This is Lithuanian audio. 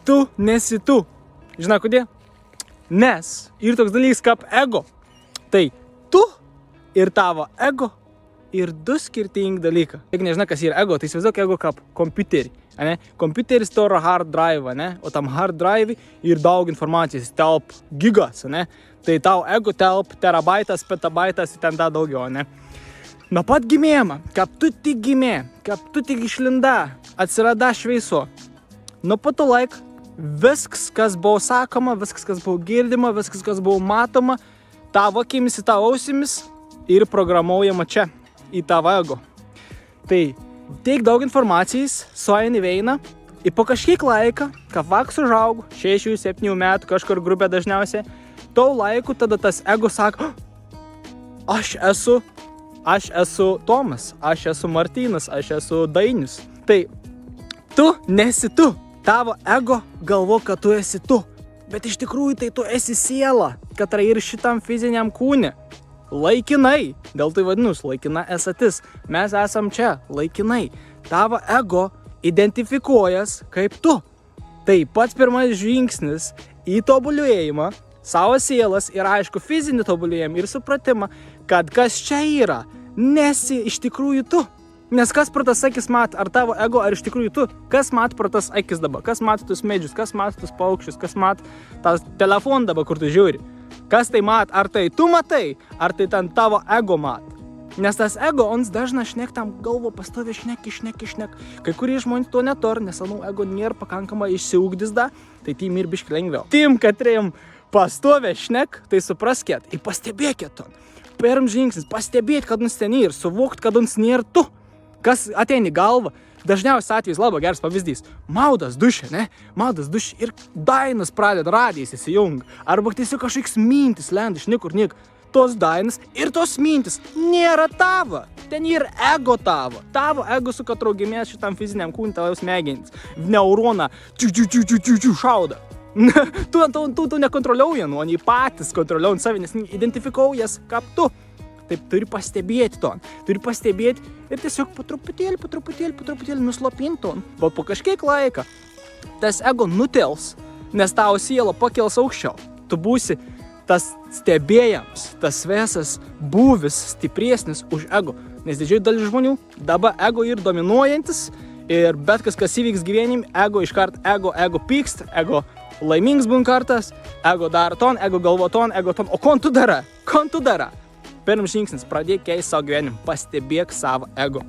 tu nesi tu. Žinai, kodėl? Nes ir toks dalykas kaip ego. Tai tu ir tavo ego ir du skirtingi dalykai. Jeigu nežinai, kas yra ego, tai įsivaizduok ego kaip kompiuterį. Ne? Kompiuteris to yra hard drive, ne? O tam hard drive ir daug informacijos, telp gigas, ne? Tai tau ego telp terabaitas, petabaitas ir ten dar daugiau, ne? Nuo pat gimėjimo, kaip tu tik gimė, kaip tu tik išlinda, atsirada švieso. Nuo pat to laik viskas, kas buvo sakoma, viskas, kas buvo girdima, viskas, kas buvo matoma, tavo akimis į tavo ausimis ir programuojama čia, į tavo ego. Tai tiek daug informacijos, sueini veina, ir po kažkiek laiką, kai vaks užaugo, 6-7 metų, kažkur grupė dažniausiai, to laiku tada tas ego sako, aš esu Tomas, aš esu Martynas, aš esu Dainius. Tai tu nesi tu, tavo ego galvo, kad tu esi tu, bet iš tikrųjų tai tu esi siela, kad yra ir šitam fiziniam kūne. Laikinai, dėl tai vadinus, laikina esatis. Mes esam čia, laikinai. Tavo ego identifikuojas kaip tu. Tai pats pirmas žingsnis į tobulėjimą, savo sielas ir aišku fizinį tobulėjimą ir supratimą, kad kas čia yra, nesi iš tikrųjų tu. Nes kas pro tas akis mat, ar tavo ego, ar iš tikrųjų tu? Kas mat pro tas akis dabar? Kas mat tus medžius? Kas mat tus paukščius? Kas mat tas telefoną dabar, kur tu žiūri? Kas tai mat? Ar tai tu matai? Ar tai ten tavo ego mat? Nes tas ego, ons dažna šnek tam galvo pastovi šnek. Kai kurie žmonės to netor, nes anų ego nėra pakankamai išsiugdys da, tai tim ir biški lengviau. Tim, katriem pastovi šnek, tai supraskėt ir pastebėkit to. Pirm žingsnis, pastebėt, kad ons ten ir suvokt, kad ons nėra tu. Kas ateini galvą, dažniausias atvejis labai geras pavyzdys. Maudas dušė, ne? Maudas dušė ir dainas pradeda radijas įsijunga. Arba tiesiog kažkoks mintis lenda iš niekur. Tos dainas ir tos mintis nėra tavo. Ten yra ego tavo. Tavo ego su katru gimės šitam fiziniam kūnui tavo smegenis. Neuroną šauda. Tu nekontroliuoji, oni patys kontroliuoja savį, nes identifikaujas kaip tu. Taip, turi pastebėti to. Turi pastebėti ir tiesiog po truputėlį nuslopinti to. Bet po kažkiek laika tas ego nutels, nes tavo siela pakels aukščiau. Tu būsi tas stebėjams, tas visas būvis stipresnis už ego. Nes didžioji dalis žmonių dabar ego ir dominuojantis ir bet kas įvyks gyvenime, ego iškart, ego pykst, ego laimingas būn kartas, ego daro ton, ego galvo ton, ego ton. O kon tu dara? Pirmas žingsnis, pradėk keisti savo gyvenimą, pastebėk savo ego.